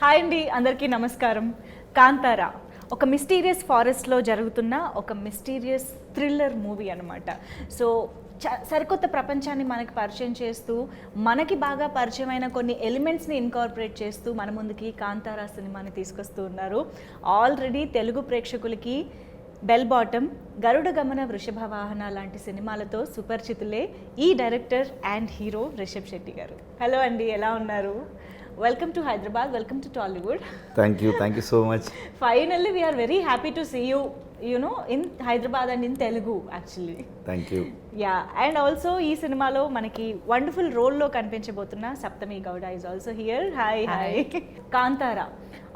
Hi అండి, అందరికీ నమస్కారం. కాంతారా ఒక మిస్టీరియస్ ఫారెస్ట్లో జరుగుతున్న ఒక మిస్టీరియస్ థ్రిల్లర్ మూవీ అనమాట. సో సరికొత్త ప్రపంచాన్ని మనకి పరిచయం చేస్తూ, మనకి బాగా పరిచయమైన కొన్ని ఎలిమెంట్స్ని ఇన్కార్పొరేట్ చేస్తూ మన ముందుకి కాంతారా సినిమాని తీసుకొస్తూ ఉన్నారు. ఆల్రెడీ తెలుగు ప్రేక్షకులకి బెల్ బాటమ్, గరుడ గమన, వృషభ వాహన లాంటి సినిమాలతో సుపరిచితులే ఈ director and hero Rishab Shetty గారు. హలో అండి, ఎలా ఉన్నారు? Welcome to Hyderabad, welcome to Tollywood. Thank you so much. Finally, we are very happy to see you, in Hyderabad and in Telugu actually. Thank you. Yeah, and also ee cinemalo manaki wonderful role lo kanpinchabothunna Saptami Gowda is also here. Hi. Kanthara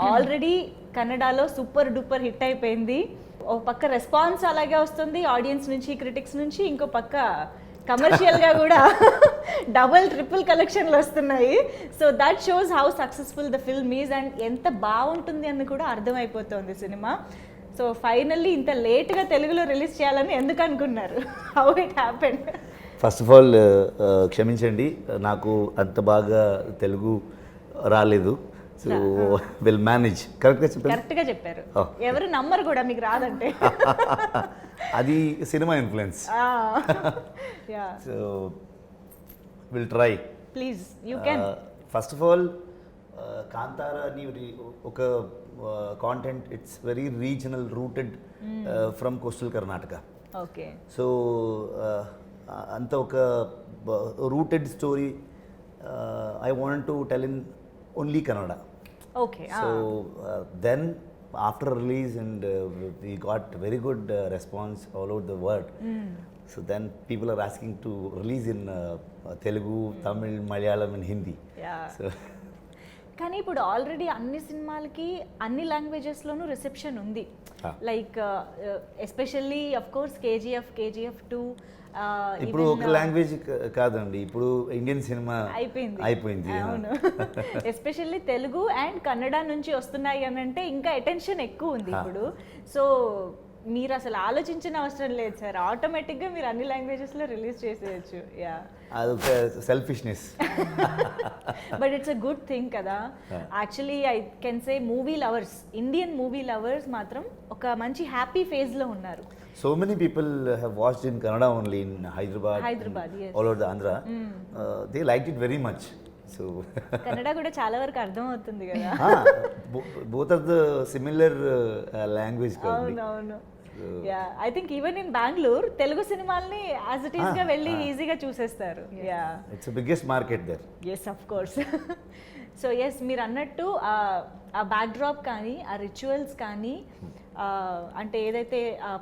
already Kannada lo super duper hit అయిపోయింది. ఒక పక్క response అలాగే వస్తుంది audience నుంచి, critics నుంచి, ఇంకో పక్క కమర్షియల్గా కూడా డబుల్ ట్రిపుల్ కలెక్షన్లు వస్తున్నాయి. So that shows how successful the film is and ఎంత బాగుంటుంది అని కూడా అర్థమైపోతుంది సినిమా. సో ఫైనల్లీ ఇంత లేట్గా తెలుగులో రిలీజ్ చేయాలని ఎందుకు అనుకున్నారు? How it happened? First of all క్షమించండి, నాకు అంత బాగా తెలుగు రాలేదు. So will manage. కరెక్ట్గా చెప్పారు. ఎవరు నమ్మరు కూడా మీకు రాదంటే. అది cinema influence. So will try. Please you can. First of all Kantara అని ఒక content, it's very regional, rooted from coastal Karnataka. Okay. So అంత ఒక rooted story I want to tell in only Kannada. Okay. So then after release and we got very good response all over the world. So then people are asking to release in Telugu, Tamil, Malayalam and Hindi. Yeah. So కానీ ఇప్పుడు already అన్ని సినిమాలకి అన్ని లాంగ్వేజెస్లోనూ reception ఉంది. Like especially of course KGF 2 ఇప్పుడు ఒక language కాదండి, ఇప్పుడు ఇండియన్ సినిమా అయిపోయింది. అవును. ఎస్పెషల్లీ తెలుగు అండ్ కన్నడ నుంచి వస్తున్నాయి అని అంటే ఇంకా అటెన్షన్ ఎక్కువ ఉంది ఇప్పుడు. సో మీరు అసలు ఆలోచించిన అవసరం లేదు సార్, ఆటోమేటిక్గా మీరు అన్ని లాంగ్వేజెస్లో రిలీజ్ చేసేయచ్చు. యా, అదొక selfishness. But it's a good thing కదా. Actually I can say movie lovers, Indian movie lovers మాత్రం ఒక మంచి హ్యాపీ ఫేజ్లో ఉన్నారు. So many people have watched in Kannada only in Hyderabad, yes. all over the Andhra. They liked it very much. So Kannada కూడా చాలా వరకు అర్థం అవుతుంది కదా. both of the similar language. అవును. Yeah, I think even in Bengaluru Telugu సినిమాల్ని as it is గా వెళ్ళి ఈజీగా చూసేస్తారు. Yeah, it's the biggest market there. Yes, of course. So yes, మీరు అన్నట్టు ఆ బ్యాక్డ్రాప్ కానీ, ఆ రిచువల్స్ కానీ, అంటే ఏదైతే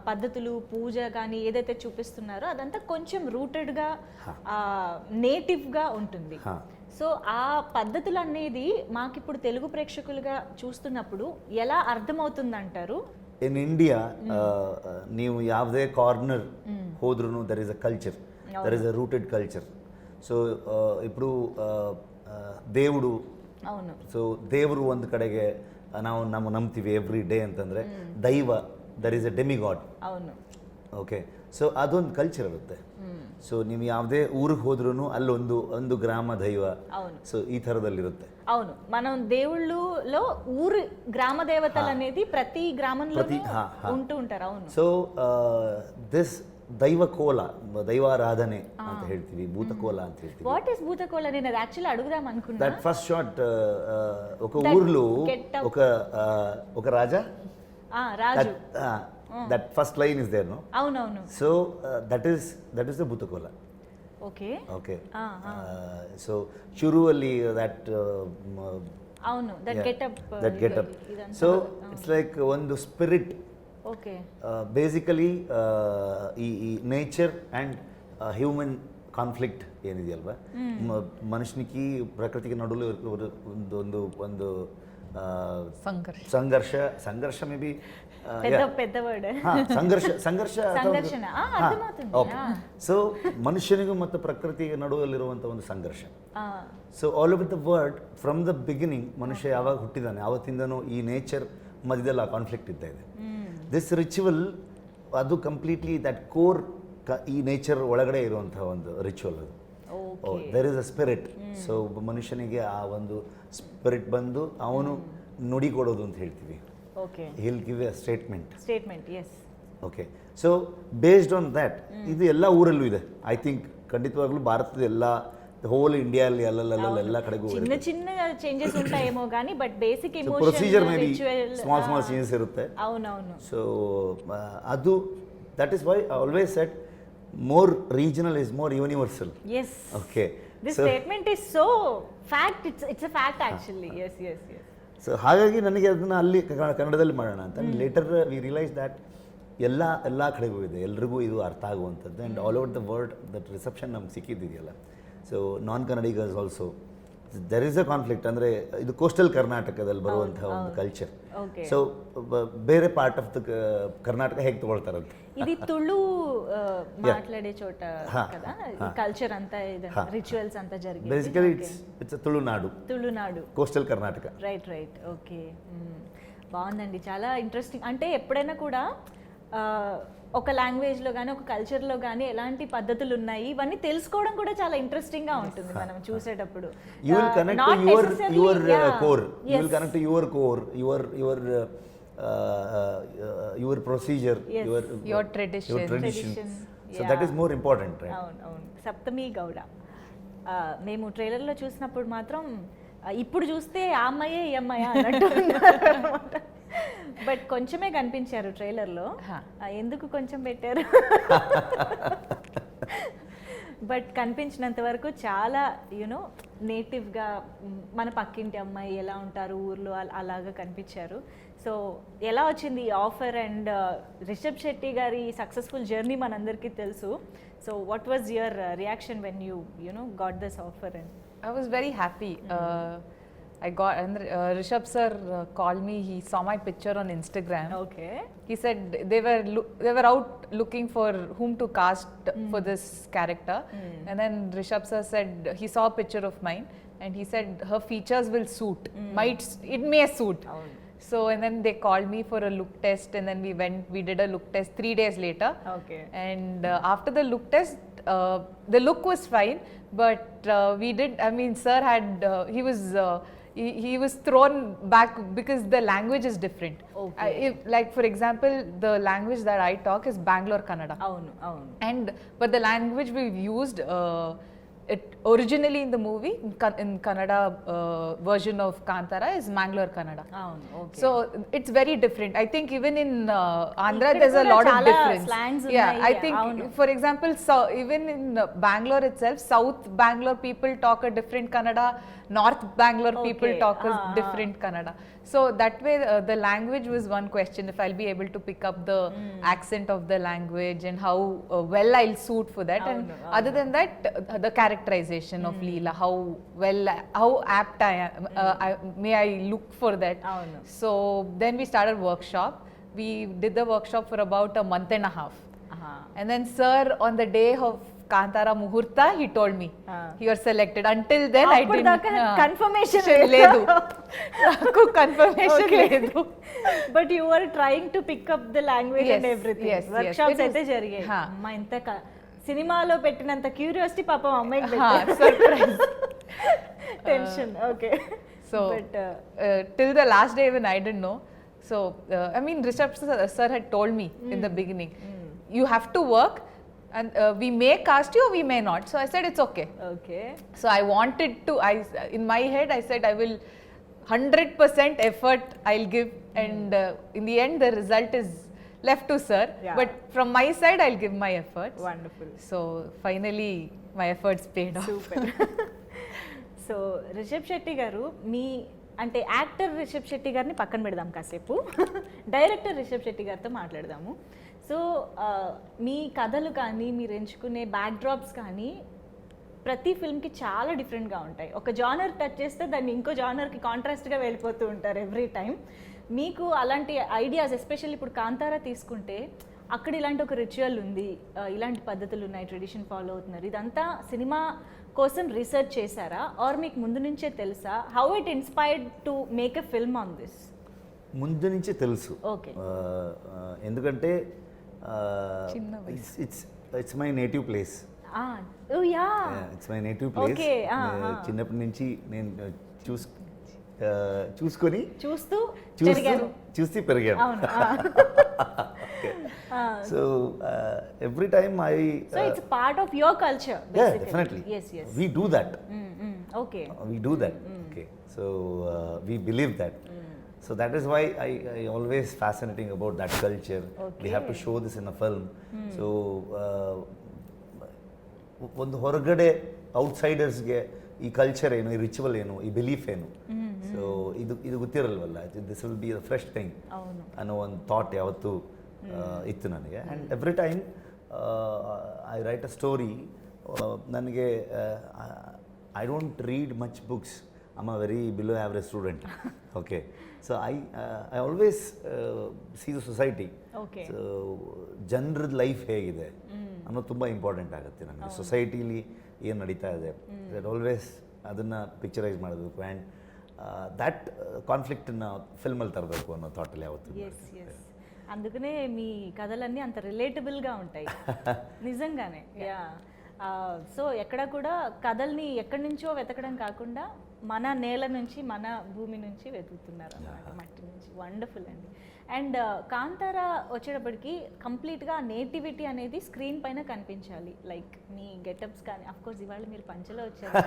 పద్ధతులు, పూజ కానీ ఏదైతే చూపిస్తున్నారో అదంతా కొంచెం రూటెడ్గా, నేటివ్గా ఉంటుంది. సో ఆ పద్ధతులు అనేది మాకు ఇప్పుడు తెలుగు ప్రేక్షకులుగా చూస్తున్నప్పుడు ఎలా అర్థమవుతుందంటారు? ఇన్ ఇండియా ನೀವು ಯಾವುದೇ ಕಾರ್ನರ್ ಹೋದ್ರೂ there is a culture, there is a rooted culture. So ఇప్పుడు దేవుడు, అవును, ಸೊ ದೇವರು ಒಂದು ಕಡೆಗೆ ನಾವು ನಂಬ್ತೀವಿ ಎವ್ರಿ ಡೇ ಅಂತಂದರೆ, ದೈವ, ದರ್ ಇಸ್ ಅ ಡೆಮಿಗಾಡ್. అవును. ಓಕೆ. ಸೊ ಅದೊಂದು ಕಲ್ಚರ್ ಇರುತ್ತೆ. ಸೊ ನೀವು ಯಾವುದೇ ಊರಿಗೆ ಹೋದ್ರೂ ಅಲ್ಲೊಂದು ಗ್ರಾಮ ದೈವ, ಸೊ ಈ ಥರದಲ್ಲಿರುತ್ತೆ. అవును, మనం దేవుళ్ళలో ఊరు గ్రామ దేవతలు అనేది ప్రతి గ్రామంలో ఉంటూ ఉంటారు. అవును. సో దిస్ దైవ కోల, దైవారాధನೆ ಅಂತ ಹೇಳ್ತೀವಿ, ಭೂತಕೋಲ ಅಂತ ಹೇಳ್ತೀವಿ. What is Bhuta Kola? నేను అది యాక్చువల్లీ అడుగుదాం అనుకున్నా. దట్ ఫస్ట్ షాట్, ఒక ఊర్లో ఒక రాజా, రాజు, that first line is there, no? అవునవును. So that is the Bhoota Kola. Okay. So ಶುರುವಲ್ಲಿ ದಟ್, అవును, that getup. So it's like ಒಂದು ಸ್ಪಿರಿಟ್. ఓకే. ಬೇಸಿಕಲಿ ಈ ನೇಚರ್ ಅಂಡ್ హ్యూమన్ కాన్ఫ్లిక్ట్ ఏనిది అಲ್ವಾ, మనుషునికి ప్రకృతికి నడులో ಒಂದು సంఘర్ష మేబీ పెద్ద వర్డ్, ಸಂಘರ್ಷ. ಸೊ ಮನುಷ್ಯನಿಗೂ ಮತ್ತು ಪ್ರಕೃತಿಗೆ ನಡುವಲ್ಲಿರುವಂಥ ಒಂದು ಸಂಘರ್ಷ. So all over the world, from the beginning, ಮನುಷ್ಯ ಯಾವಾಗ ಹುಟ್ಟಿದಾನೆ ಆವತ್ತಿಂದನೂ ಈ ನೇಚರ್ ಮಧ್ಯದಲ್ಲಿ ಆ ಕಾನ್ಫ್ಲಿಕ್ಟ್ ಇದ್ದ ಇದೆ. ದಿಸ್ ರಿಚುವಲ್ ಅದು ಕಂಪ್ಲೀಟ್ಲಿ ದಟ್ ಕೋರ್, ಈ ನೇಚರ್ ಒಳಗಡೆ ಇರುವಂತಹ ಒಂದು ರಿಚುವಲ್ ಅದು. There is a spirit. So ಮನುಷ್ಯನಿಗೆ ಆ ಒಂದು ಸ್ಪಿರಿಟ್ ಬಂದು ಅವನು ನುಡಿ ಕೊಡೋದು ಅಂತ ಹೇಳ್ತೀವಿ. Okay, he'll give a statement. Yes. Okay, so based on that ಇದು ಎಲ್ಲ ಊರಲ್ಲೂ ಇದೆ. ಐ ಥಿಂಕ್ ಖಂಡಿತವಾಗ್ಲೂ ಭಾರತದ ಎಲ್ಲ ಹೋಲ್ ಇಂಡಿಯಾಲ್ಲಿ ಎಲ್ಲ ಕಡೆಗೂ ಚಿನ್ನ ಚಿನ್ನ ಚೇಂಜಸ್ ఉంటాయేమో కానీ but basic emotion procedure may be small changes ಇರುತ್ತೆ. అవునవును. ಸೊ ಅದು that is why I always said more regional is more universal. Yes. Okay, this statement is so fact. It's a fact actually. Yes. So ಹಾಗಾಗಿ ನನಗೆ ಅದನ್ನು ಅಲ್ಲಿ ಕನ್ನಡದಲ್ಲಿ ಮಾಡೋಣ ಅಂತ. ಲೇಟರ್ ವಿ ರಿಯಲೈಸ್ ದ್ಯಾಟ್ ಎಲ್ಲ ಕಡೆಗೂ ಇದೆ, ಎಲ್ರಿಗೂ ಇದು ಅರ್ಥ ಆಗುವಂಥದ್ದು. And all over the world that reception ನಮ್ಗೆ ಸಿಕ್ಕಿದ್ದಿದೆಯಲ್ಲ. ಸೊ ನಾನ್ ಕನ್ನಡಿಗರ್ಸ್ also there is a conflict. ಅಂದರೆ ಇದು ಕೋಸ್ಟಲ್ ಕರ್ನಾಟಕದಲ್ಲಿ ಬರುವಂತಹ ಒಂದು ಕಲ್ಚರ್. ಸೊ ಬೇರೆ ಪಾರ್ಟ್ ಆಫ್ ದ ಕರ್ನಾಟಕ ಹೇಗೆ ತಗೊಳ್ತಾರಂತೆ, ఇది తుళు మాట్లాడే చోట కదా కల్చర్ అంతా రిచువల్స్ అంతా జరిగేది. Basically it's Tulunadu, coastal Karnataka. Right. Okay, బాగుందండి, చాలా ఇంట్రెస్టింగ్. అంటే ఎప్పుడైనా కూడా ఒక లాంగ్వేజ్లో కానీ ఒక కల్చర్లో కానీ ఎలాంటి పద్ధతులు ఉన్నాయి ఇవన్నీ తెలుసుకోవడం కూడా చాలా ఇంట్రెస్టింగ్గా ఉంటుంది మనం చూసేటప్పుడు. You will connect to your core, you will connect to your core, your procedure, your tradition. So that is more important. అవును. సప్తమి గౌడ మేము ట్రైలర్లో చూసినప్పుడు మాత్రం ఇప్పుడు చూస్తే ఆ అమ్మాయే ఈ అమ్మాయా అన్నట్టు అన్నమాట. బట్ కొంచెమే కనిపించారు ట్రైలర్లో. ఎందుకు కొంచెం పెట్టారు? బట్ కనిపించినంత వరకు చాలా యూనో నేటివ్గా మన పక్కింటి అమ్మాయి ఎలా ఉంటారు ఊర్లో అలాగా కనిపించారు. సో ఎలా వచ్చింది ఈ ఆఫర్? అండ్ రిషబ్ శెట్టి గారి సక్సెస్ఫుల్ జర్నీ మనందరికీ తెలుసు. So what was your reaction when you got this offer? And I was very happy. I got, and Rishabh sir called me. He saw my picture on Instagram. Okay. He said they were out looking for whom to cast for this character. And then Rishabh sir said he saw a picture of mine and he said her features will suit. It may suit. So and then they called me for a look test, and then we did a look test 3 days later. Okay. And after the look test, the look was fine, but sir had he was thrown back because the language is different. Okay. Like for example, the language that I talk is Bangalore Kannada. Avunu. But the language we've used it originally in the movie in Kannada version of Kanthara is Mangalore Kannada. Okay. So it's very different. I think even in Andhra there's a lot of difference. I think for example, even in Bangalore itself, South Bangalore people talk a different Kannada, North Bangalore people talk a different Kannada. So that way the language was one question, if I'll be able to pick up the accent of the language and how well I'll suit for that. And other than that, the characterization of Leela, how apt I am, may I look for that. So then we started workshop. We did the workshop for about a month and a half. And then sir on the day of Kanthara Muhurta, he told me you are selected. Until then I didn't confirmation ledu. Naku confirmation ledu. But you were trying to pick up the language and everything. Yes. Workshops అయితే జరిగాయి. అమ్మా ఇంత సినిమాలో పెట్టినంత curiosity పాపం అమ్మాయికి surprise. Tension. Okay. So till the last day when I didn't know. So Rishabh sir had told me in the beginning, you have to work and we may cast you or we may not. So I said it's okay. So I wanted to, in my head I said I will 100% effort I'll give, and in the end the result is left to sir. But from my side I'll give my efforts. Wonderful. So finally my efforts paid off. Super. So Rishab Shetty గారు, మీ అంటే actor Rishabh Shetty గారిని పక్కన పెడదాం కాసేపు, director Rishabh Shetty గారితో మాట్లాడదాము. So మీ కథలు కానీ మీరు ఎంచుకునే బ్యాక్డ్రాప్స్ కానీ ప్రతి ఫిల్మ్కి చాలా డిఫరెంట్గా ఉంటాయి. ఒక జానర్ టచ్ చేస్తే దాన్ని ఇంకో జానర్కి కాంట్రాస్ట్గా వెళ్ళిపోతూ ఉంటారు ఎవ్రీ టైం. మీకు అలాంటి ఐడియాస్, ఎస్పెషల్లీ ఇప్పుడు కాంతారా తీసుకుంటే అక్కడ ఇలాంటి ఒక రిచువల్ ఉంది, ఇలాంటి పద్ధతులు ఉన్నాయి, ట్రెడిషన్ ఫాలో అవుతున్నారు, ఇదంతా సినిమా కోసం రీసెర్చ్ చేశారా ఆర్ మీకు ముందు నుంచే తెలుసా? How it inspired to make a film on this? ముందు నుంచే తెలుసు. ఓకే. ఎందుకంటే it's my native place. It's my native place. చిన్నప్పటి నుంచి నేను చూసుకొని చూస్తూ చూస్తూ పెరిగాను. So every time so it's part of your culture basically. Yeah, definitely. Yes. We do that. Okay. We do that. Okay. So we believe that. So that is why I always fascinating about that culture. Okay. We have to show this in a film. So ಒಂದು ಹೊರಗಡೆ ಔಟ್ಸೈಡರ್ಸ್ಗೆ ಈ culture ಏನು, ಈ ritual ಏನು, ಈ belief ಏನು, so ಇದು ಗೊತ್ತಿರಲ್ವಲ್ಲ. This will be a fresh thing ಅನ್ನೋ ಒಂದು ಥಾಟ್ ಯಾವತ್ತೂ ಇತ್ತು ನನಗೆ. And every time I write a story, ನನಗೆ I don't read much books. I'm a very below average student. Okay. So I always see the society. Okay. So ಜನರದ life ಹೇಗಿದೆ ಅನ್ನೋದು ತುಂಬ ಇಂಪಾರ್ಟೆಂಟ್ ಆಗುತ್ತೆ ನನಗೆ. ಸೊಸೈಟಿಲಿ ಏನು ನಡೀತಾ ಇದೆ ದಟ್ ಆಲ್ವೇಸ್ ಅದನ್ನು ಪಿಕ್ಚರೈಸ್ ಮಾಡಬೇಕು. ಆ್ಯಂಡ್ ದ್ಯಾಟ್ ಕಾನ್ಫ್ಲಿಕ್ಟನ್ನು ಫಿಲ್ಮಲ್ಲಿ ತರಬೇಕು ಅನ್ನೋ ಥಾಟಲ್ಲಿ ಯಾವತ್ತು. ఎస్ అందుకనే మీ కథలన్నీ అంత రిలేటబుల్గా ఉంటాయి నిజంగానే. యా సో ఎక్కడ కూడా కథల్ని ఎక్కడి నుంచో వెతకడం కాకుండా మన నేల నుంచి, మన భూమి నుంచి వెతుకుతున్నారు అన్నమాట, మట్టి నుంచి. వండర్ఫుల్ అండి. అండ్ కాంతారా వచ్చేటప్పటికి కంప్లీట్గా నేటివిటీ అనేది స్క్రీన్ పైన కనిపించాలి. లైక్ మీ గెటప్స్ కానీ, అఫ్ కోర్స్ ఇవాళ మీరు పంచలో వచ్చారు,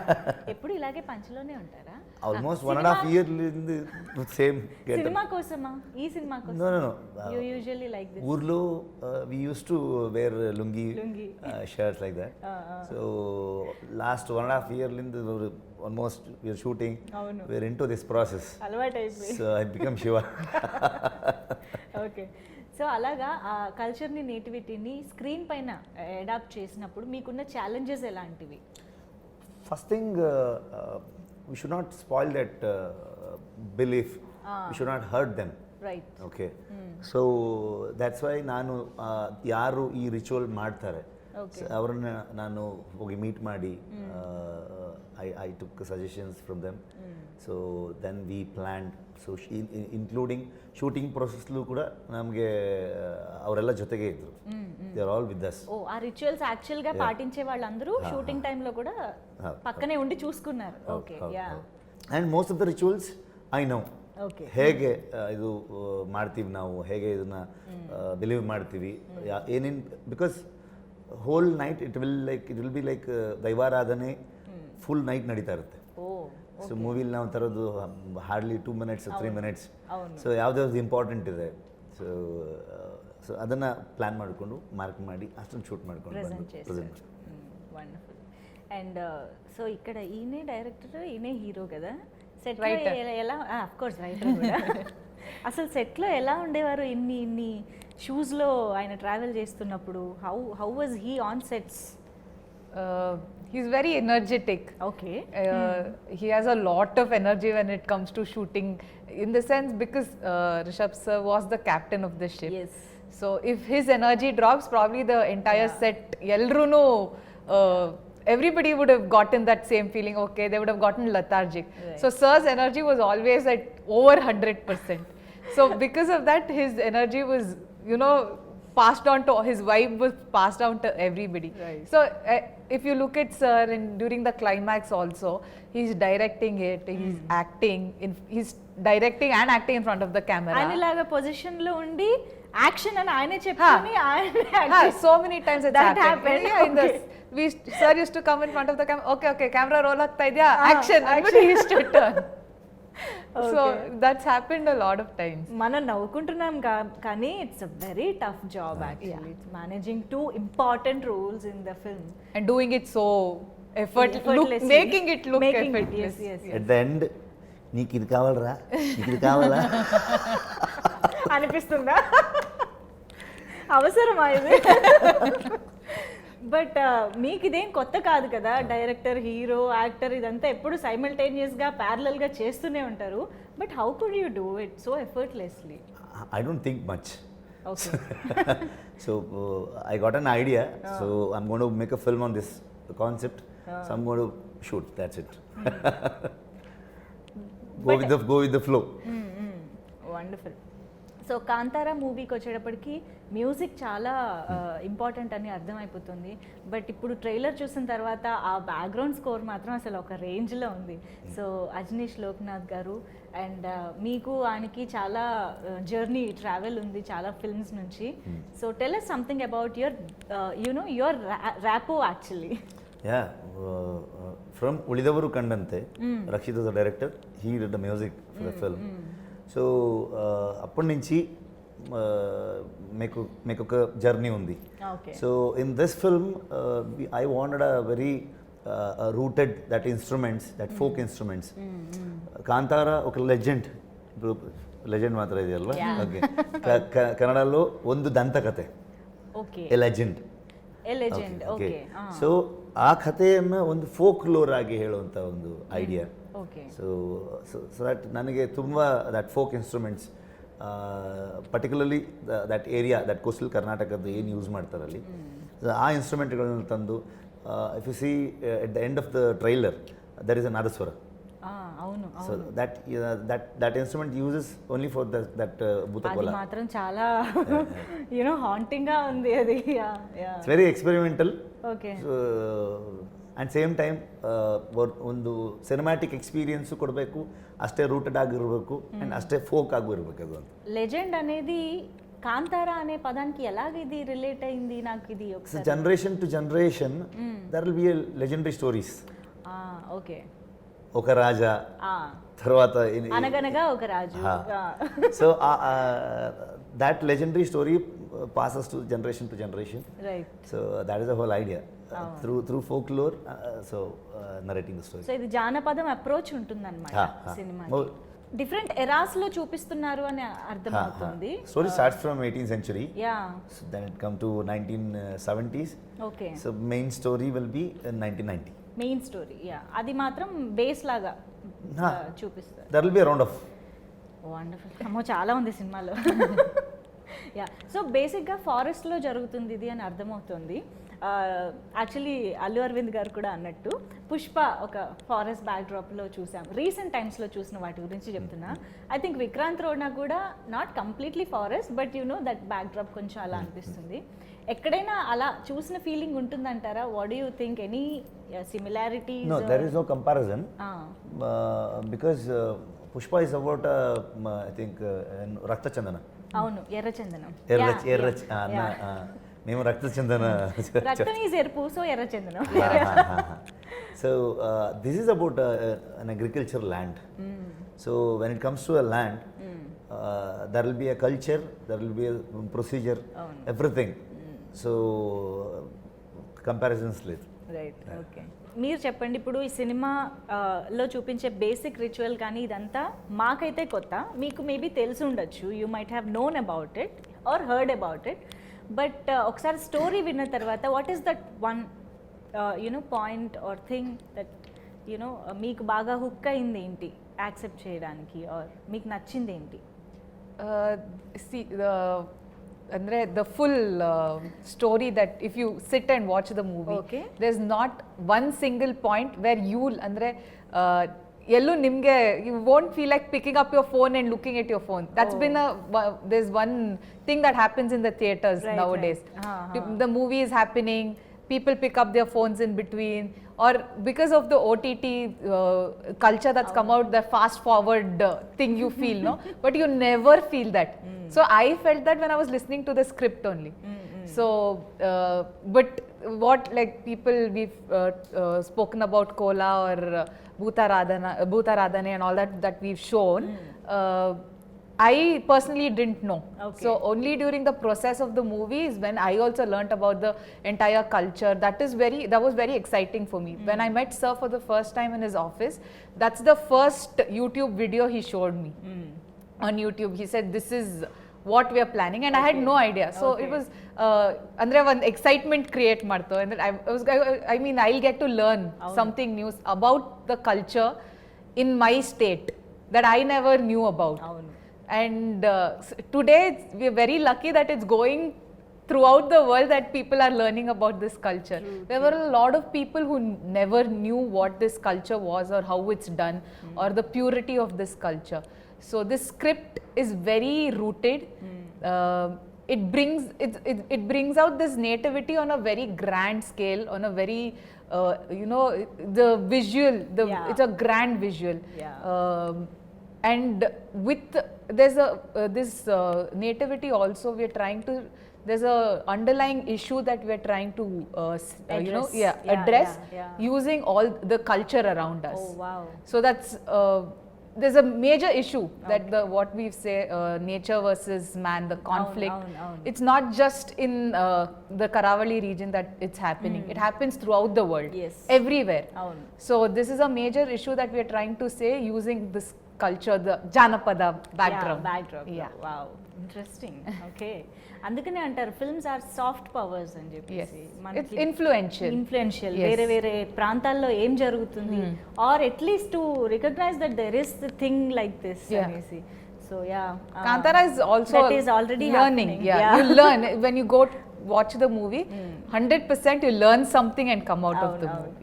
ఎప్పుడు ఇలాగే పంచలోనే ఉంటారా? Almost 1.5 years same getup. Cinema కోసమా? ఈ సినిమా కోసం? No you usually like this. ఊర్లో we use to wear lungi shirts like that. So last 1.5 years almost we are shooting. We are into this process. అలవాటైపోయింది. So I become Shiva. Okay. So అలాగా ఆ కల్చర్ని, నేటివిటీని screen పైన adapt చేసినప్పుడు మీకున్న challenges ఎలాంటివి? First thing, we should not spoil that belief. We should not hurt them. Right. Okay. So that's why ನಾನು ಯಾರು ಈ ರಿಚುವಲ್ ಮಾಡ್ತಾರೆ ಅವ್ರನ್ನ ನಾನು ಹೋಗಿ ಮೀಟ್ ಮಾಡಿ I took suggestions from them. So then we planned. So including shooting processಲು ಕೂಡ ನಮಗೆ ಅವರೆಲ್ಲ ಜೊತೆಗೆ ಇದ್ರು. They are all with us. ఓ ఆ రిచువల్స్ యాక్చువల్ గా పాటించే వాళ్ళందరూ షూటింగ్ టైం లో కూడా పక్కనే ఉండి చూసుకున్నారు. Okay. Yeah. And most of the rituals I know. Okay. ಹೇಗೆ ಇದು ಮಾಡ್ತೀವಿ ನಾವು, ಹೇಗೆ ಇದನ್ನ ಬಿಲೀವ್ ಮಾಡ್ತೀವಿ, ಏನೇನು, because whole night it will be like ದೈವಾರಾಧನೆ ಫುಲ್ ನೈಟ್ ನಡೀತಾ ಇರುತ್ತೆ. ಸೊ ಮೂವಿಲಿ ನಾವು ತರೋದು ಹಾರ್ಡ್ಲಿ 2 minutes 3 minutes. ಸೊ ಯಾವ್ದಾವ್ದು ಇಂಪಾರ್ಟೆಂಟ್ ಇದೆ, ಸೊ ಅದನ್ನು ಪ್ಲ್ಯಾನ್ ಮಾಡಿಕೊಂಡು ಮಾರ್ಕ್ ಮಾಡಿ ಅಷ್ಟೊಂದು ಶೂಟ್ ಮಾಡ್ಕೊಂಡು ಪ್ರೆಸೆಂಟ್. వండర్ఫుల్. అండ్ సో ఇక్కడ ఈయనే డైరెక్టర్, ఈయనే హీరో కదా. సెట్ ఎలా, ఆఫ్ కోర్స్ రైటర్ కూడా. అసలు సెట్లో ఎలా ఉండేవారు ఇన్ని షూస్లో ఆయన ట్రావెల్ చేస్తున్నప్పుడు? How was he on sets? He's very energetic. Okay. He has a lot of energy when it comes to shooting, in the sense because Rishabh sir was the captain of the ship. Yes. So if his energy drops, probably the entire set, Elruno, everybody would have gotten that same feeling. Okay, they would have gotten lethargic. Right. So sir's energy was always at over 100%. So because of that, his energy was, passed on to, his vibe was passed down to everybody. Right. So if you look at sir during the climax also, he's directing it, he's acting, he's directing and acting in front of the camera. ఆయనలాగా position లో ఉండి action అని ఆయనే చెప్పుకొని ఆయన so many times that happened. Yeah, sir used to come in front of the camera, okay camera roll agta idya, action, and he used to turn. So that's happened a lot of times. మనం నవ్వుకుంటున్నాం కానీ it's a very tough job actually. It's managing 2 important roles in the film and doing it so effortlessly, making it look effortless. Yes. At the end, నీకు ఇది కావాలరా, నీకు ఇది కావాలా అనిపిస్తుందా? అవసరమా ఇది? బట్ మీకు ఇదేం కొత్త కాదు కదా, డైరెక్టర్, హీరో, యాక్టర్ ఇదంతా ఎప్పుడు సైమల్టేనియస్గా ప్యారలల్గా చేస్తూనే ఉంటారు. But how could you do it so effortlessly? I don't think much. Okay. So I got an idea. So I'm going to make a film on this concept. So I'm going to shoot. That's it. Go with the flow. Wonderful. So Kantara మూవీకి వచ్చేటప్పటికి music చాలా important అని అర్థమైపోతుంది. But ఇప్పుడు trailer చూసిన తర్వాత ఆ background score మాత్రం అసలు ఒక రేంజ్లో ఉంది. సో అజనీష్ లోక్నాథ్ గారు అండ్ మీకు ఆయనకి చాలా జర్నీ ట్రావెల్ ఉంది చాలా ఫిల్మ్స్ నుంచి. So tell us something about your rapport actually. Yeah, from Ulidavaru Kandante, Rakshit was the director, he did the music for the film. So, అప్పటి నుంచి మీకు ఒక జర్నీ ఉంది. So in this film I wanted a very rooted that instruments, that folk instruments. Kantara ఒక legend, ఇప్పుడు legend ಮಾತ್ರ ಇದೆಯಲ್ವಾ? Okay. ಕನ್ನಡಲ್ಲೂ ಒಂದು ದಂತಕಥೆ, ಎ ಲೆಜೆಂಡ್. ಸೊ ಆ ಕಥೆಯನ್ನು ಒಂದು ಫೋಕ್ ಲೋರ್ ಆಗಿ ಹೇಳುವಂಥ ಒಂದು ಐಡಿಯಾ. ಸೊ ಸೊ ದಟ್ ನನಗೆ ತುಂಬ that folk instruments, particularly that area, that coastal ಕರ್ನಾಟಕದ್ದು ಏನು ಯೂಸ್ ಮಾಡ್ತಾರಲ್ಲಿ ಆ ಇನ್ಸ್ಟ್ರುಮೆಂಟ್ಗಳನ್ನ ತಂದು, if you see at the end of the trailer there is a nadaswara. So that instrument uses only for that Bhoota Kola. అది మాత్రం చాలా హాంటింగ్ గా ఉంది. అది it's very experimental. Okay. And same time ಒಂದು ಸಿನಿಮ್ಯಾಟಿಕ್ ಎಕ್ಸ್ಪೀರಿಯನ್ಸ್ ಕೊಡಬೇಕು, ಅಷ್ಟೇ ರೂಟೆಡ್ ಆಗಿರಬೇಕು ಅಂಡ್ ಅಷ್ಟೇ ಫೋಕ್ ಆಗಿರಬೇಕು. ಅದು లెజెండ్ అనేది కాంతారా అనే పదానికి ఎలాగ ఇది రిలేట్ అయింది నాకు ఇది ఒకసారి. Generation to generation there will be a legendary stories. Okay. ఒక రాజా, తర్వాత అనగనగా ఒక రాజు. So that legendary story passes to generation, right? So that is the whole idea, through folklore, so narrating the story. So ఇది జానపదం approach ఉంటుందన్నమాట సినిమాకి. డిఫరెంట్ ఎరాస్ లో చూపిస్తున్నారు అని అర్థమవుతుంది. Story starts from 18th century. Yeah. So then it come to 1970s. Okay. So main story will be in 1990. Main story, అది మాత్రం బేస్ లాగా చూపిస్తారు. That will be a round of. Wonderful. అమ్మో చాలా ఉంది సినిమాలో. సో బేసిక్గా ఫారెస్ట్లో జరుగుతుంది ఇది అని అర్థమవుతుంది. యాక్చువల్లీ అల్లు అరవింద్ గారు కూడా అన్నట్టు పుష్ప ఒక ఫారెస్ట్ బ్యాక్డ్రాప్లో చూసాం. రీసెంట్ టైమ్స్లో చూసిన వాటి గురించి చెప్తున్నా. ఐ థింక్ విక్రాంత్ రోడ్నా కూడా not completely forest, but that backdrop కొంచెం అలా అనిపిస్తుంది. ఎక్కడైనా అలా చూసిన ఫీలింగ్ ఉంటుందంటారా? What do you think? Any similarities? No, there is no comparison. Because Pushpa is about I think రక్త చందన. అవును, ఎర్ర చందనం. మేము రక్త చందన. రక్తం ఈజ్ ఎరుపు, సో ఎర్ర చందనం. So this is about an agricultural land. So when it comes to a land, there will be a culture, there will be a procedure, everything. So comparisons లేదు. రైట్. ఓకే. మీరు చెప్పండి, ఇప్పుడు ఈ సినిమాలో చూపించే బేసిక్ రిచువల్ కానీ ఇదంతా మాకైతే కొత్త, మీకు మేబీ తెలిసి ఉండొచ్చు, you might have known about it or heard about it. But ఒకసారి స్టోరీ విన్న తర్వాత what is that one point or thing that మీకు బాగా హుక్ అయింది ఏంటి యాక్సెప్ట్ చేయడానికి, ఆర్ మీకు నచ్చింది ఏంటి? Andre the full story, that if you sit and watch the movie, there's not one single point where you'll andre yellu nimge you won't feel like picking up your phone and looking at your phone. That's been there's one thing that happens in the theaters nowadays. The movie is happening, people pick up their phones in between, or because of the OTT culture that's come out, the fast forward thing you feel, no? But you never feel that. So I felt that when I was listening to the script only. So but what, like, people we've spoken about Kola or Bhutaradhane and all that we've shown, I personally didn't know. So only during the process of the movie is when I also learnt about the entire culture. That was very exciting for me. When I met Sir for the first time in his office, that's the first YouTube video he showed me. On YouTube he said, this is what we are planning, and I had no idea. So it was andre one excitement create marto, and I mean I'll get to learn something new about the culture in my state that I never knew about. And today we are very lucky that it's going throughout the world, that people are learning about this culture. There were a lot of people who never knew what this culture was or how it's done or the purity of this culture. So this script is very rooted. It brings out this nativity on a very grand scale, on a very the visual. It's a grand visual. And with there's this nativity also we are trying to. There's a underlying issue that we are trying to address using all the culture around us. Oh wow! So that's there's a major issue that what we say nature versus man, the conflict. It's not just in the Karavali region that it's happening. It happens throughout the world. Yes. Everywhere. So this is a major issue that we are trying to say using this culture, the Janapada background. Yeah. Wow. Interesting. Okay. అందుకనే అంటారు films are soft powers అని చెప్పేసి it's influential వేరే వేరే ప్రాంతాల్లో ఏం జరుగుతుంది or at least to recognize that there is the thing like this అనేసి so yeah Kanthara is also that is already learning. Yeah. You learn when you go watch the movie 100% you learn something and come out of the movie.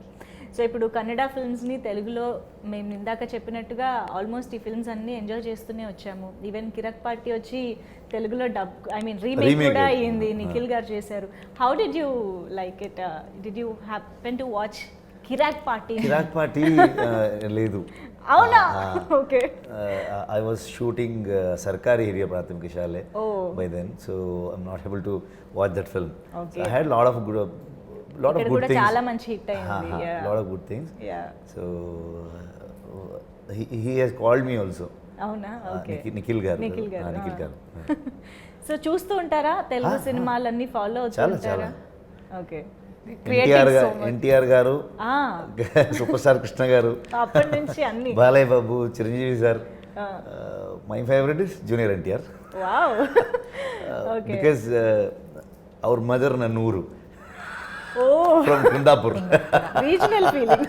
So ఇప్పుడు కన్నడ ఫిల్మ్స్ని తెలుగులో మేము ఇందాక చెప్పినట్టుగా almost ఈ films అన్ని enjoy చేస్తూనే వచ్చాము. Even కిరక్ party వచ్చి తెలుగులో రీమేక్ కూడా అయ్యింది, నిఖిల్ గారు చేశారు. How did you like it? Did you happen to watch Kirik Party? Kirik Party లేదు. అవునా? Okay. I was shooting Sarkari area Prathmik Shale by then, so I'm not able to watch that film. Okay. So I had a lot of good things. చాలా మంచి hit అయింది. Lot of good things. Yeah. So he has called me also. అవునా? Okay. Nikhil గారు. So చూస్తూ ఉంటారా తెలుగు సినిమాలన్నీ follow అవుతూ ఉంటారా? ఓకే. ఎన్టీఆర్ గారు, సూపర్ స్టార్ కృష్ణ గారు, అప్పటి నుంచి అన్ని, Balayya Babu, Chiranjeevi sir. My favourite is Junior NTR. Wow. Okay. Because our mother నన్నూరు from Kundapur. Regional feeling.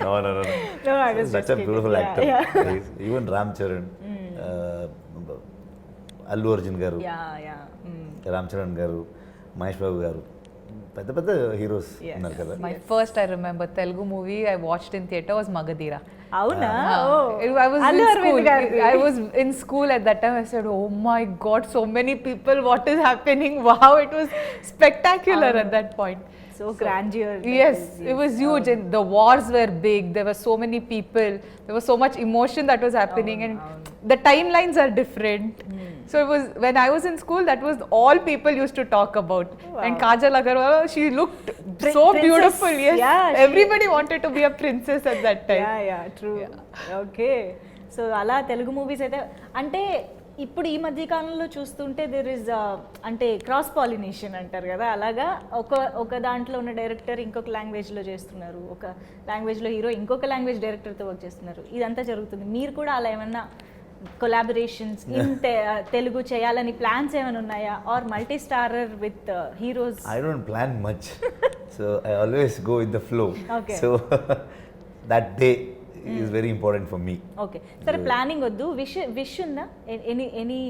No, I was such a beautiful actor. Even Ram Charan, Allu Arjun garu, Ram Charan garu, Mahesh Babu garu, పెద్ద పెద్ద heroes ఉన్నారు కదా. My first I remember Telugu movie I watched in theatre was Magadira. అవునా? I was in school at that time. I said, oh my god, so many people, what is happening? Wow, it was spectacular at that point. So grandeur. Yes, it was huge, and the wars were big. There were so many people. There was so much emotion that was happening, and the timelines are different. So it was when I was in school, that was all people used to talk about. And Kajal Agarwal, she looked so beautiful. Yes, everybody wanted to be a princess at that time. Yeah, true. Okay, so అలా Telugu movies అయితే అంటే ఇప్పుడు ఈ మధ్య కాలంలో చూస్తుంటే there is అంటే cross pollination అంటారు కదా, అలాగా ఒక దాంట్లో ఉన్న డైరెక్టర్ ఇంకొక లాంగ్వేజ్లో చేస్తున్నారు, ఒక లాంగ్వేజ్లో హీరో ఇంకొక లాంగ్వేజ్ డైరెక్టర్తో వర్క్ చేస్తున్నారు, ఇదంతా జరుగుతుంది. మీరు కూడా అలా ఏమన్నా కొలాబరేషన్స్ ఇన్ తెలుగు చేయాలని ప్లాన్స్ ఏమైనా ఉన్నాయా? Or multi starrer with heroes? I don't plan much, so I always go with the flow. Okay. So that day is very important for me. Okay, సరే, ప్లానింగ్ వద్దు, విష్ ఉందా? Any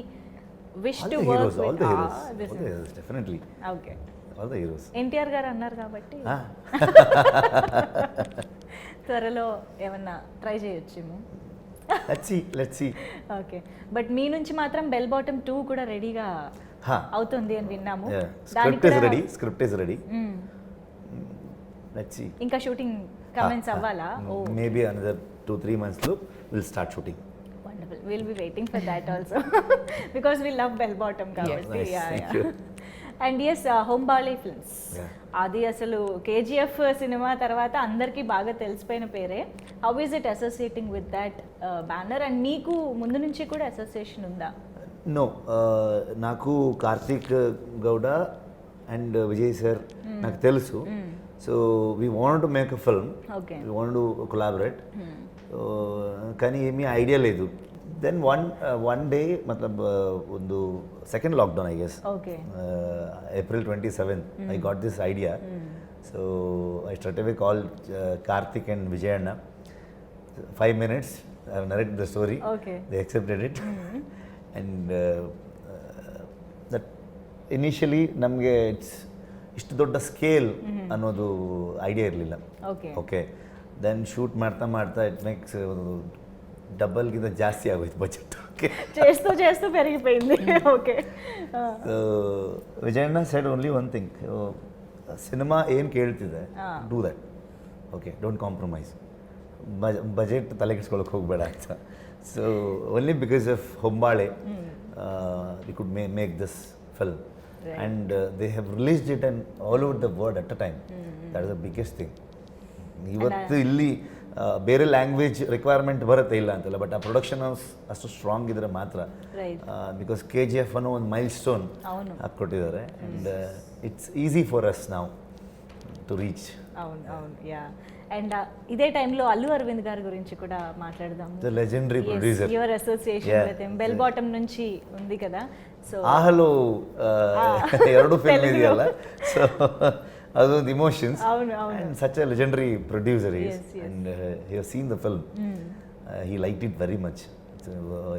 wish to all work the with? heroes, definitely. Okay. All the heroes. NTR గారు అన్నారు కాబట్టి త్వరలో ఏమన్నా try చేయొచ్చేమో. Let's see. Okay, but మీ నుంచి మాత్రం బెల్ బాటమ్ 2 కూడా రెడీగా అవుతుంది అని విన్నాము. Script is ready. Let's see. ఇంకా షూటింగ్ కమెంట్స్ అవ్వాలా? Maybe another 2-3 months lo we'll start shooting. Wonderful. We'll be waiting for that also because we love bell bottom కాబట్టి. Yes, nice. Thank you. And yes, Hombale Films, అది అసలు KGF సినిమా తర్వాత అందరికీ బాగా తెలిసిపోయిన పేరే. How is it associating with that banner? And మీకు ముందు నుంచి కూడా అసోసియేషన్ ఉందా? నో, నాకు కార్తీక్ గౌడ అండ్ విజయ్ సార్ నాకు తెలుసు. So we want to make a film, we want to collaborate. కానీ ఏమీ ఐడియా లేదు. Then one day, matlab ಒಂದು second lockdown, I guess. Okay. April 27th, I got this idea. So I straight away called Karthik and Vijay Anna. 5 minutes, I have narrated the story. Okay. They accepted it. And that initially ನಮಗೆ ಇಷ್ಟು ದೊಡ್ಡ scale ಅನ್ನೋದು idea ಇರಲಿಲ್ಲ. Okay. Then shoot ಮಾಡ್ತಾ it makes double ಗಿಂತ ಜಾಸ್ತಿ ಆಗೋಯ್ತು budget. Okay, చేస్తూ చేస్తూ పెరిగిపోయింది. Okay, so Vijayanna said only one thing, cinema ಏನು ಕೇಳ್ತಿದೆ do that, okay, don't compromise, budget ತಲೆಗೆಡ್ಸ್ಕೊಳಕ್ಕೆ ಹೋಗಬೇಡ ಅಂತ. So only because of Hombale we could make this film. And they have released it and all over the world at a time. That is the biggest thing. ಇವತ್ತು ಇಲ್ಲಿ ಬೇರೆ language requirement ಬರುತ್ತೆ, ಇಲ್ಲ ಅಂತಲ್ಲ, but ಆ ಪ್ರೊಡಕ್ಷನ್ ಅಷ್ಟು strong ಇದ್ರೆ ಮಾತ್ರ. ಬಿಕಾಸ್ KGF ಅನ್ನೋ ಒಂದು ಮೈಲ್ ಸ್ಟೋನ್ ಹಾಕ್ಕೊಟ್ಟಿದ್ದಾರೆ. And it's easy for us ನಾವು టు రీచ్. అవును అవును, యా. అండ్ ఇదే టైంలో అల్లు అరవింద్ గారి గురించి కూడా మాట్లాడదాం. The legendary producer, your association with him, bell bottom నుంచి ఉంది కదా. సో ఆహలో ಎರಡು ಫಿಲ್ಮ್ ಇದೆಯಲ್ಲ, ಸೊ ಅದೊಂದು ಇಮೋಷನ್ಸ್. అవును అవును, and such a legendary producer he is. And he has seen the film, he liked it very much. So,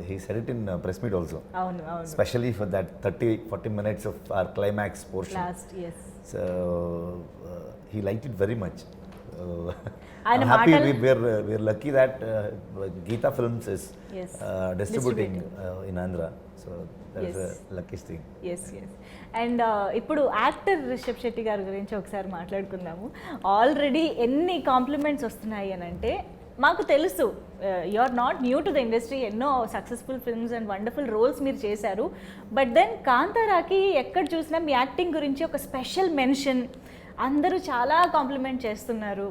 he said it in press meet also. అవును అవును, especially for that 30-40 minutes of our climax portion last, yes. So he liked it very much. I'm happy we're lucky that Geeta Films is distributing in Andhra, so that is a luckiest thing. Yes, yes. And ఇప్పుడు actor Rishabh Shetty గారి గురించి ఒకసారి మాట్లాడుకుందాము. Already ఎన్ని compliments వస్తున్నాయి అని అంటే, మాకు తెలుసు you are not new to the industry, ఎన్నో successful films and wonderful roles మీరు చేశారు. బట్ దెన్ కాంతారాకి ఎక్కడ చూసినా మీ యాక్టింగ్ గురించి ఒక స్పెషల్ మెన్షన్, అందరూ చాలా కాంప్లిమెంట్ చేస్తున్నారు.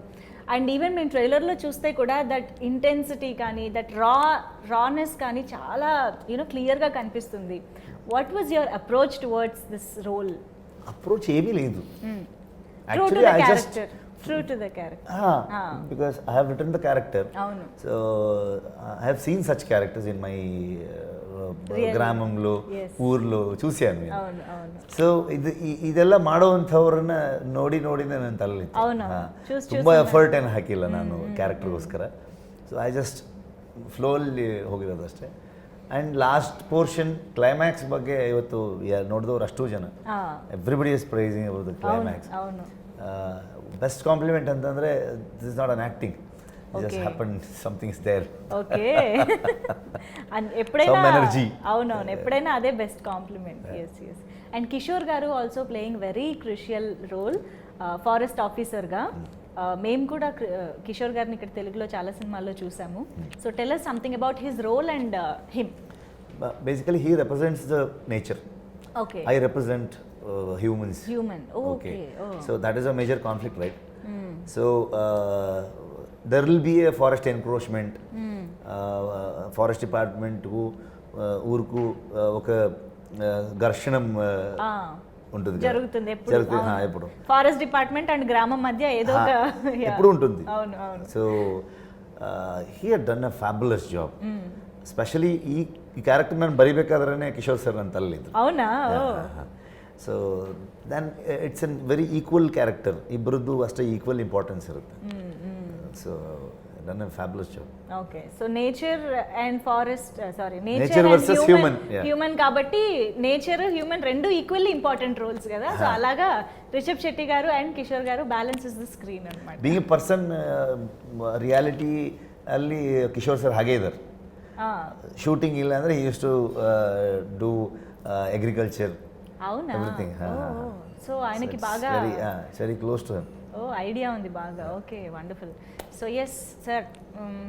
అండ్ ఈవెన్ మేము ట్రైలర్లో చూస్తే కూడా దట్ ఇంటెన్సిటీ కానీ, దట్ రానెస్ కానీ చాలా క్లియర్గా కనిపిస్తుంది. What was your approach towards this role? Approach ఏమీ లేదు, true to the character. True to the character. Because I have written the character. Avunu. So I have seen such characters in my ಗ್ರಾಮಂలో, ಊರ್లో చూశాను నేను. అవును అవును. So ಇದೆಲ್ಲ ಮಾಡೋವಂಥವ್ರನ್ನ ನೋಡಿ ನನ್ನ ತಲೆಯಲ್ಲಿ ತುಂಬ ಎಫರ್ಟ್ ಏನು ಹಾಕಿಲ್ಲ ನಾನು ಕ್ಯಾರೆಕ್ಟರ್ಗೋಸ್ಕರ. ಸೊ ಐ ಜಸ್ಟ್ ಫ್ಲೋಲ್ಲಿ ಹೋಗಿರೋದು ಅಷ್ಟೇ. ಆ್ಯಂಡ್ ಲಾಸ್ಟ್ ಪೋರ್ಷನ್ ಕ್ಲೈಮ್ಯಾಕ್ಸ್ ಬಗ್ಗೆ ಇವತ್ತು ನೋಡಿದವ್ರು ಅಷ್ಟು ಜನ, everybody is praising about the climax. Best compliment ಅಂತಂದರೆ this is not an acting, just happened, something is there. Okay. And ఎప్పుడైనా some energy. అవునవును, ఎప్పుడైనా అదే best compliment. yes yes. And Kishore గారు also playing very crucial role forest ఆఫీసర్గా. మేము కూడా కిషోర్ గారిని ఇక్కడ తెలుగులో చాలా సినిమాల్లో చూసాము. So tell us something about his role and him. Basically he represents the nature. Okay. I represent humans. Human. Okay. So that is a major conflict, right? So there will be a forest encroachment. Forest డిపార్ట్మెంట్కు ఊరుకు ఒక ఘర్షణం ఉంటుంది, జరుగుతుంది ఎప్పుడు forest department and గ్రామం మధ్య ఏదో ఎప్పుడు ఉంటుంది. అవును అవును. So he had done a fabulous job. Specially ಈ ಕ್ಯಾರೆಕ್ಟರ್ ನಾನು ಬರಿಬೇಕಾದ್ರೆ ಕಿಶೋರ್ ಸರ್ ನನ್ನ ತಲೆಯಿದ್ರು. అవునా? So then it's an very equal character, ಇಬ್ಬರದ್ದು ಅಷ್ಟೇ ಈಕ್ವಲ್ ಇಂಪಾರ್ಟೆನ್ಸ್ ಇರುತ್ತೆ. So done a fabulous job. Okay, so nature and forest, nature versus human. Human kabatti nature human rendu equally important roles kada. So alaga Rishabh Shetty garu and Kishore garu balances the screen anamata. Being a person, reality alli Kishore sir hage idare. Shooting illa andre he used to do agriculture. Avuna? Everything. So ayanaki baga very close to him. Idea ఉంది బాగా. Okay, wonderful. So yes sir,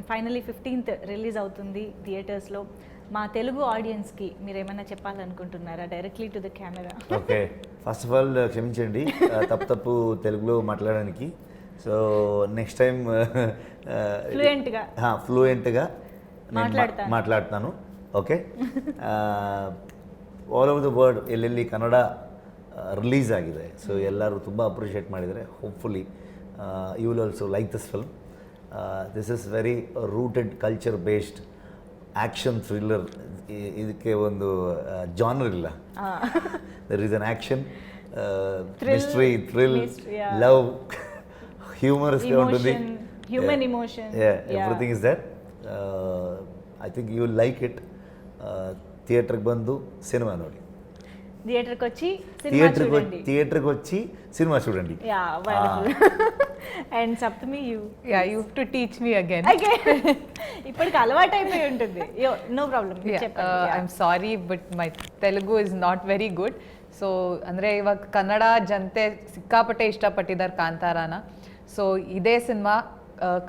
finally 15th release అవుతుంది థియేటర్స్లో. మా తెలుగు ఆడియన్స్కి మీరు ఏమైనా చెప్పాలనుకుంటున్నారా directly to the camera? Okay, first of all క్షమించండి తప్పు తెలుగులో మాట్లాడడానికి. సో నెక్స్ట్ టైం ఫ్లూయెంట్గా మాట్లాడుతాను. Okay, all over the world ಎಲ್ಲೆಲ್ಲಿ ಕನ್ನಡ ರಿಲೀಸ್ ಆಗಿದೆ, ಸೊ ಎಲ್ಲರೂ ತುಂಬ ಅಪ್ರಿಷಿಯೇಟ್ ಮಾಡಿದ್ದಾರೆ. Hopefully you will also like this film. This is very rooted culture based action thriller. ಇದಕ್ಕೆ ಒಂದು ಜಾನರ್ ಇಲ್ಲ, there is an action, mystery, thrill, love, హ్యూమరస్గా ఉంటుంది, human emotion, everything is that. I think you will like it. ಥಿಯೇಟ್ರಿಗೆ ಬಂದು cinema ನೋಡಿ. థియేటర్కి వచ్చి సినిమా చూడండి. థియేటర్కి వచ్చి సినిమా చూడండి. Yeah wonderful. And Saptami you you have to teach me again. ఇప్పటికి అలవాటు అయిపోయి ఉంటుంది. No problem. I am sorry but my Telugu is not very good. So ಅಂದರೆ ಇವಾಗ ಕನ್ನಡ ಜನತೆ ಸಿಕ್ಕಾಪಟ್ಟೆ ಇಷ್ಟಪಟ್ಟಿದ್ದಾರೆ ಕಾಂತಾರಾನ. ಸೊ ಇದೇ ಸಿನಿಮಾ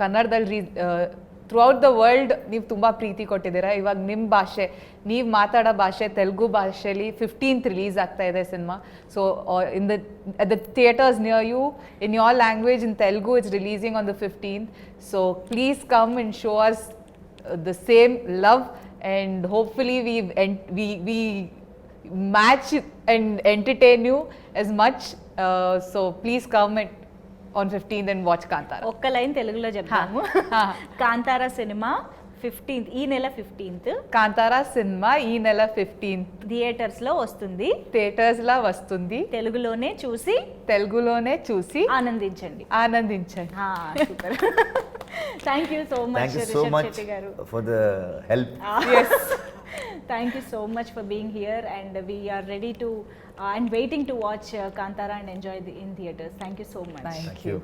ಕನ್ನಡದಲ್ಲಿ ಥ್ರೂಔಟ್ ದ ವರ್ಲ್ಡ್ ನೀವು ತುಂಬ ಪ್ರೀತಿ ಕೊಟ್ಟಿದ್ದೀರಾ. ಇವಾಗ ನಿಮ್ಮ ಭಾಷೆ, ನೀವು ಮಾತಾಡೋ ಭಾಷೆ ತೆಲುಗು ಭಾಷೆಯಲ್ಲಿ 15th ರಿಲೀಸ್ ಆಗ್ತಾ ಇದೆ ಸಿನಿಮಾ. So in the theatres near you in your language in Telugu it's releasing on the 15th. So please come and show us the same love, and hopefully we match and entertain you as much. So please come on 15th and watch Kanthara. ఒక్క line తెలుగులో చెప్తాము. Kantara cinema 15th, ఈ నెల 15th Kantara cinema ఈ నెల 15th theatres లో వస్తుంది. Theatres లో వస్తుంది. తెలుగులోనే చూసి ఆనందించండి. Super. Thank you so much Rishab garu for the help. yes thank you so much for being here, and we are ready to and waiting to watch Kanthara and enjoy in theaters. Thank you so much. Thank you.